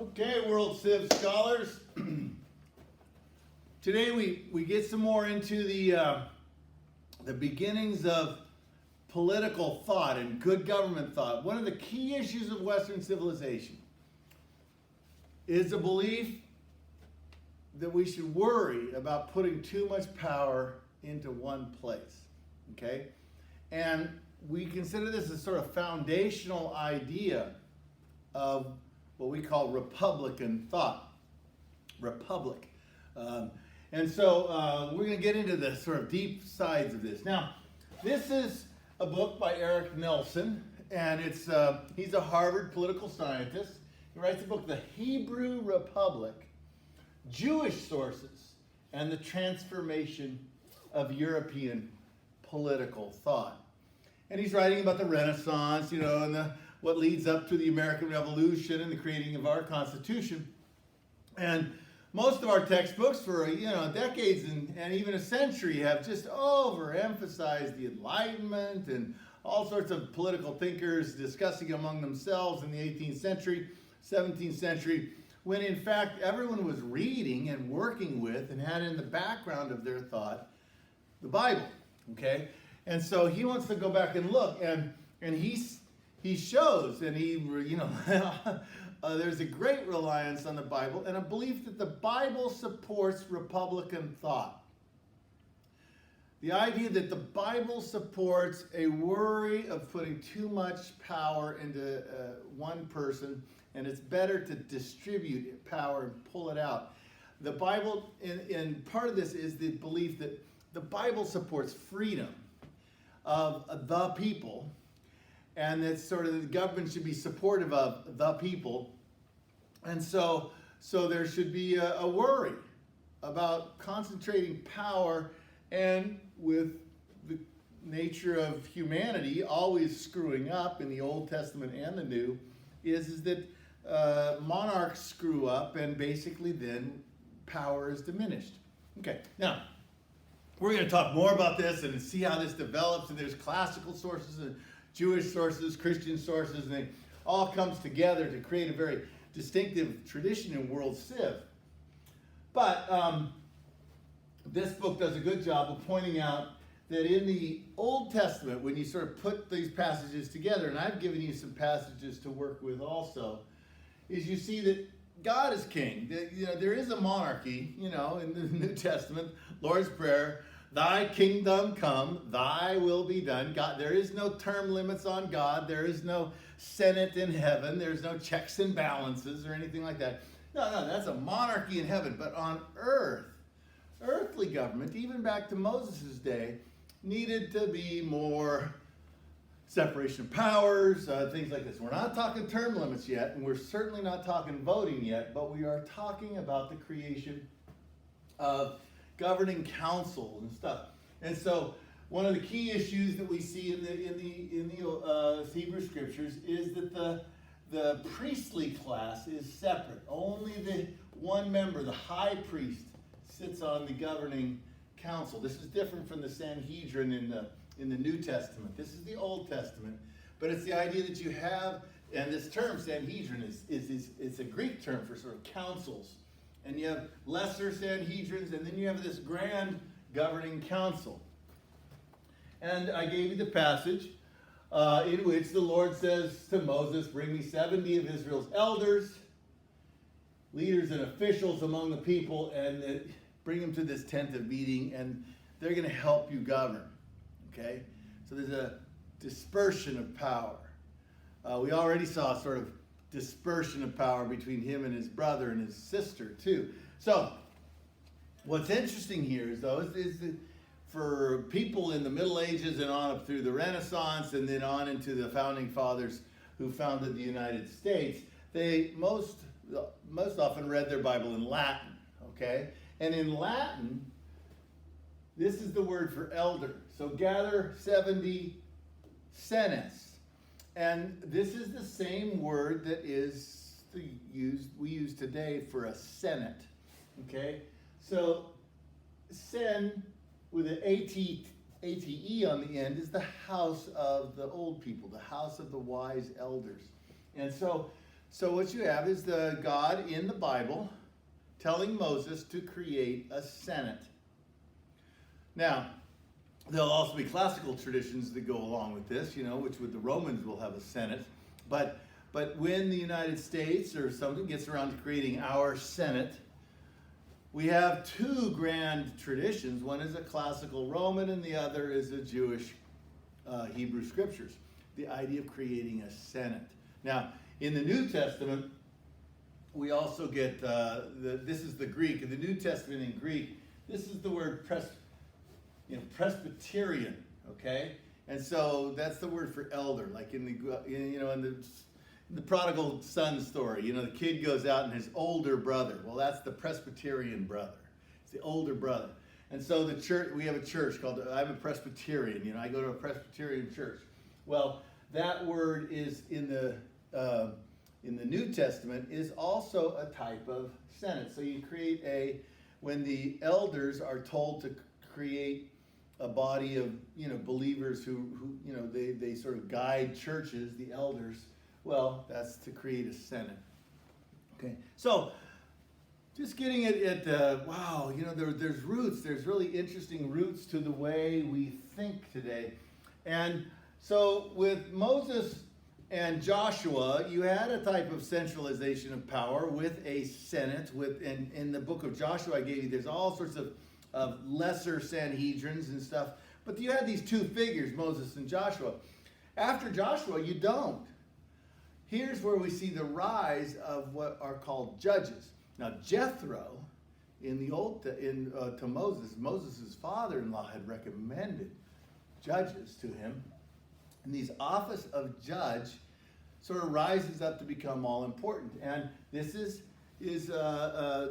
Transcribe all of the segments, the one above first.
Okay, World Civ scholars. Today we get some more into the beginnings of political thought and good government thought. One of the key issues of Western civilization is the belief that we should worry about putting too much power into one place. Okay? And we consider this as sort of foundational idea of what we call Republican thought. Republic. And so we're going to get into the sort of deep sides of this. Now, this is a book by Eric Nelson, and he's a Harvard political scientist. He writes a book, The Hebrew Republic, Jewish Sources, and the Transformation of European Political Thought. And he's writing about the Renaissance, and what leads up to the American Revolution and the creating of our Constitution. And most of our textbooks for decades and even a century have just overemphasized the Enlightenment and all sorts of political thinkers discussing among themselves in the 18th century, 17th century, when in fact everyone was reading and working with and had in the background of their thought the Bible. Okay? And so he wants to go back and look, and he shows, and there's a great reliance on the Bible and a belief that the Bible supports Republican thought. The idea that the Bible supports a worry of putting too much power into one person, and it's better to distribute power and pull it out. The Bible, and part of this is the belief that the Bible supports freedom of the people, and that sort of the government should be supportive of the people. And so there should be a worry about concentrating power, and with the nature of humanity always screwing up in the Old Testament and the New, is that monarchs screw up, and basically then power is diminished. Okay, now we're going to talk more about this and see how this develops, and there's classical sources and Jewish sources, Christian sources, and it all comes together to create a very distinctive tradition in World Civ. But this book does a good job of pointing out that in the Old Testament, when you sort of put these passages together, and I've given you some passages to work with also, is you see that God is king. That, there is a monarchy, in the New Testament, Lord's Prayer, Thy kingdom come, thy will be done. God, there is no term limits on God. There is no Senate in heaven. There's no checks and balances or anything like that. No, that's a monarchy in heaven. But on earth, earthly government, even back to Moses' day, needed to be more separation of powers, things like this. We're not talking term limits yet, and we're certainly not talking voting yet, but we are talking about the creation of governing council and stuff. And so one of the key issues that we see in the Hebrew scriptures is that the priestly class is separate. Only the one member, the high priest, sits on the governing council. This is different from the Sanhedrin in the New Testament. This is the Old Testament, but it's the idea that you have, and this term Sanhedrin is a Greek term for sort of councils. And you have lesser Sanhedrins, and then you have this grand governing council. And I gave you the passage in which the Lord says to Moses, bring me 70 of Israel's elders, leaders and officials among the people, and bring them to this tent of meeting, and they're going to help you govern. Okay? So there's a dispersion of power. We already saw sort of dispersion of power between him and his brother and his sister too. So what's interesting here is that for people in the Middle Ages and on up through the Renaissance and then on into the founding fathers who founded the United States, they most often read their Bible in Latin. Okay? And in Latin, this is the word for elder. So gather 70 senes. And this is the same word that we use today for a senate. Okay? So sen with an A-T-E on the end is the house of the old people, the house of the wise elders. And so So what you have is the God in the Bible telling Moses to create a Senate. Now, there'll also be classical traditions that go along with this, which with the Romans will have a Senate. But when the United States or something gets around to creating our Senate, we have two grand traditions. One is a classical Roman and the other is a Jewish Hebrew scriptures. The idea of creating a Senate. Now, in the New Testament, we also get, this is the Greek. In the New Testament in Greek, this is the word Presbyterian, okay? And so that's the word for elder, like in the prodigal son story. The kid goes out and his older brother. Well, that's the Presbyterian brother. It's the older brother. And so the church, we have a church called, I'm a Presbyterian. I go to a Presbyterian church. Well, that word is in the New Testament is also a type of Senate. So you create when the elders are told to create a body of, believers who they sort of guide churches, the elders. Well, that's to create a Senate. Okay, so just getting at wow, there's roots. There's really interesting roots to the way we think today. And so with Moses and Joshua, you had a type of centralization of power with a Senate. In the book of Joshua I gave you, there's all sorts of lesser Sanhedrins and stuff. But you had these two figures, Moses and Joshua. After Joshua, you don't. Here's where we see the rise of what are called judges. Now, Jethro, to Moses' father-in-law had recommended judges to him. And this office of judge sort of rises up to become all important. And this is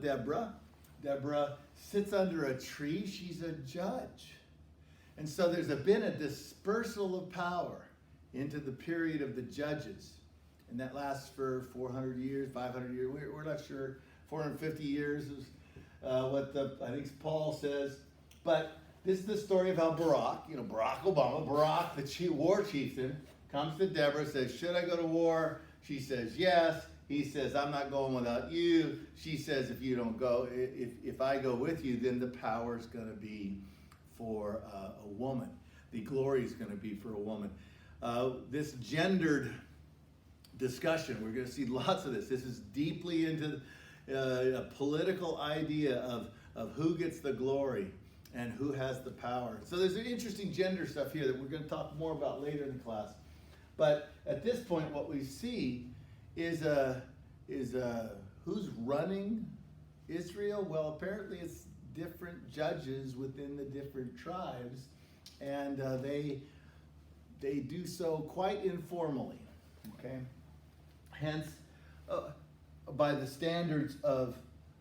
Deborah. Deborah sits under a tree. She's a judge. And so there's been a dispersal of power into the period of the judges. And that lasts for 400 years, 500 years. We're not sure. 450 years is what I think Paul says. But this is the story of how Barack Obama, the war chieftain, comes to Deborah, says, should I go to war? She says, yes. He says, I'm not going without you. She says, if you don't go, if I go with you, then the power is going to be for a woman. The glory is going to be for a woman. This gendered discussion, we're going to see lots of this. This is deeply into a political idea of who gets the glory and who has the power. So there's an interesting gender stuff here that we're going to talk more about later in the class. But at this point, what we see is who's running Israel? Well, apparently it's different judges within the different tribes, and they do so quite informally. Okay, hence, by the standards of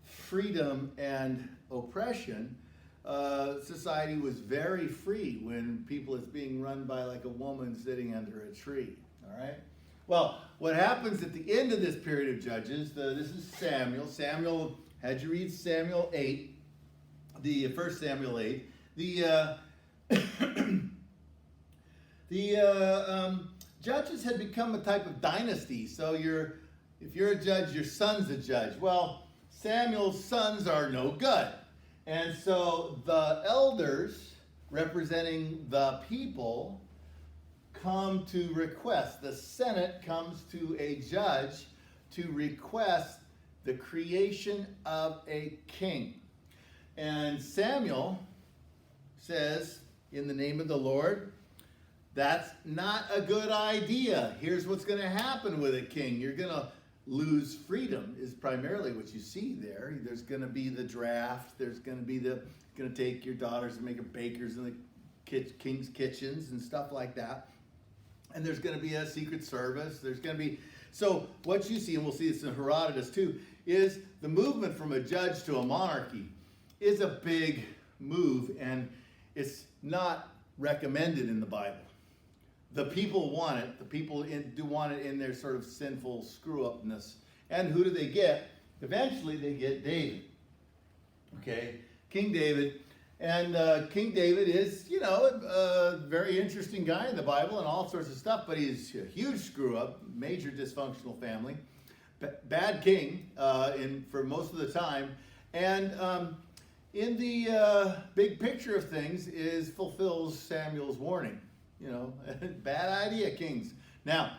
freedom and oppression, society was very free when people is being run by like a woman sitting under a tree. All right. Well, what happens at the end of this period of judges? This is Samuel. Samuel had you read Samuel 8, the 1 Samuel 8. The judges had become a type of dynasty. So if you're a judge, your son's a judge. Well, Samuel's sons are no good. And so the elders, representing the people, come to request. The Senate comes to a judge to request the creation of a king. And Samuel says, in the name of the Lord, that's not a good idea. Here's what's going to happen with a king. You're going to lose freedom is primarily what you see there. There's going to be the draft. There's going to be going to take your daughters and make them bakers in the king's kitchens and stuff like that. And there's going to be a secret service. There's going to be, so what you see, and we'll see this in Herodotus too, is the movement from a judge to a monarchy is a big move, and it's not recommended in the Bible. The people want it. The people do want it in their sort of sinful screw-upness. And who do they get? Eventually they get David. Okay, King David. And King David is, a very interesting guy in the Bible and all sorts of stuff, but he's a huge screw-up, major dysfunctional family. bad king for most of the time, and in the big picture of things fulfills Samuel's warning. You know, bad idea, kings. Now,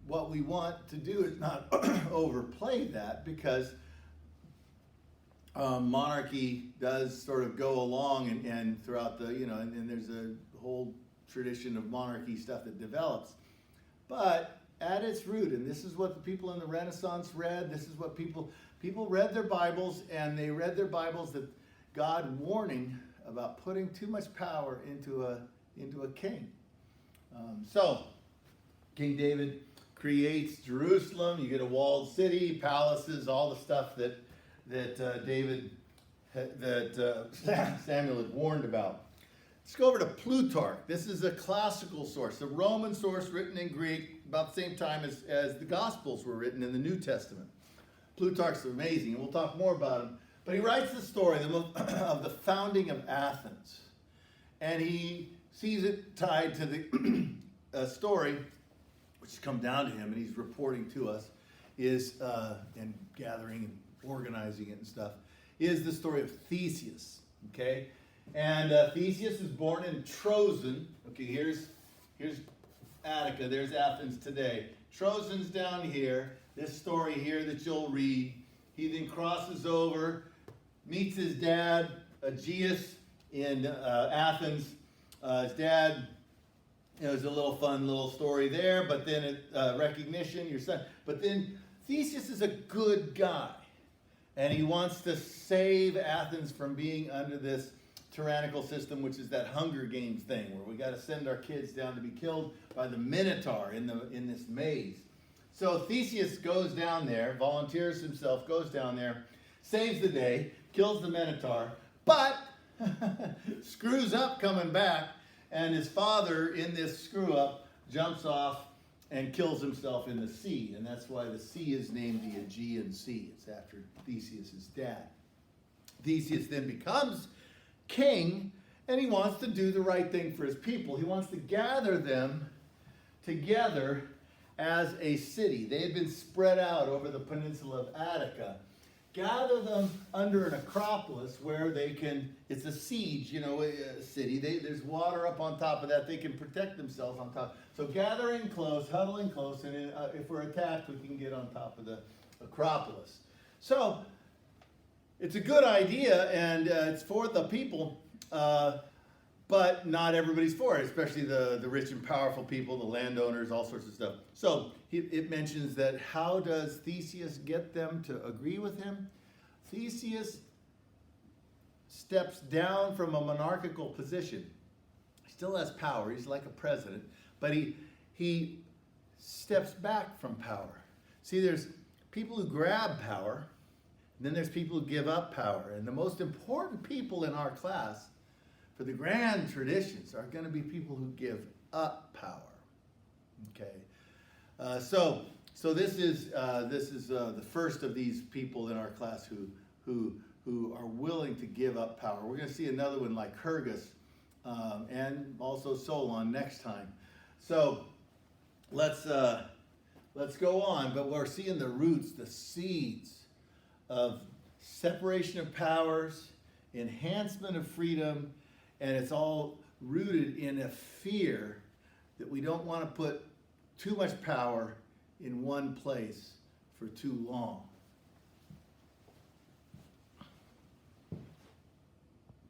what we want to do is not overplay that, because monarchy does sort of go along and throughout the, you know, and there's a whole tradition of monarchy stuff that develops. But at its root, and this is what the people in the Renaissance read, this is what people read their Bibles, and they read their Bibles that God warning about putting too much power into a king. So King David creates Jerusalem. You get a walled city, palaces, all the stuff that Samuel had warned about. Let's go over to Plutarch. This is a classical source, a Roman source written in Greek about the same time as the Gospels were written in the New Testament. Plutarch's amazing, and we'll talk more about him. But he writes the story of the founding of Athens. And he sees it tied to the story, which has come down to him, and he's reporting to us, and gathering and organizing it and stuff, is the story of Theseus. Okay? And Theseus is born in Trozen. Okay, here's Attica. There's Athens today. Trozen's down here. This story here that you'll read. He then crosses over, meets his dad, Aegeus, in Athens. His dad, it was a little fun little story there, but then recognition, your son. But then Theseus is a good guy, and he wants to save Athens from being under this tyrannical system, which is that Hunger Games thing, where we got to send our kids down to be killed by the Minotaur in this maze. So Theseus goes down there, volunteers himself, goes down there, saves the day, kills the Minotaur, but screws up coming back, and his father, in this screw up, jumps off and kills himself in the sea. And that's why the sea is named the Aegean Sea. It's after Theseus' dad. Theseus then becomes king, and he wants to do the right thing for his people. He wants to gather them together as a city. They had been spread out over the peninsula of Attica. Gather them under an acropolis where they can, it's a siege, you know, a city. There's water up on top of that. They can protect themselves on top. So gather in close, huddle in close, and if we're attacked, we can get on top of the acropolis. So it's a good idea, and it's for the people, but not everybody's for it, especially the rich and powerful people, the landowners, all sorts of stuff. So it mentions that how does Theseus get them to agree with him? Theseus steps down from a monarchical position. He still has power. He's like a president, but he steps back from power. See, there's people who grab power, and then there's people who give up power. And the most important people in our class for the grand traditions are going to be people who give up power. Okay, so this is the first of these people in our class who are willing to give up power. We're going to see another one like Lycurgus and also Solon next time. So let's go on. But we're seeing the roots, the seeds of separation of powers, enhancement of freedom. And it's all rooted in a fear that we don't want to put too much power in one place for too long.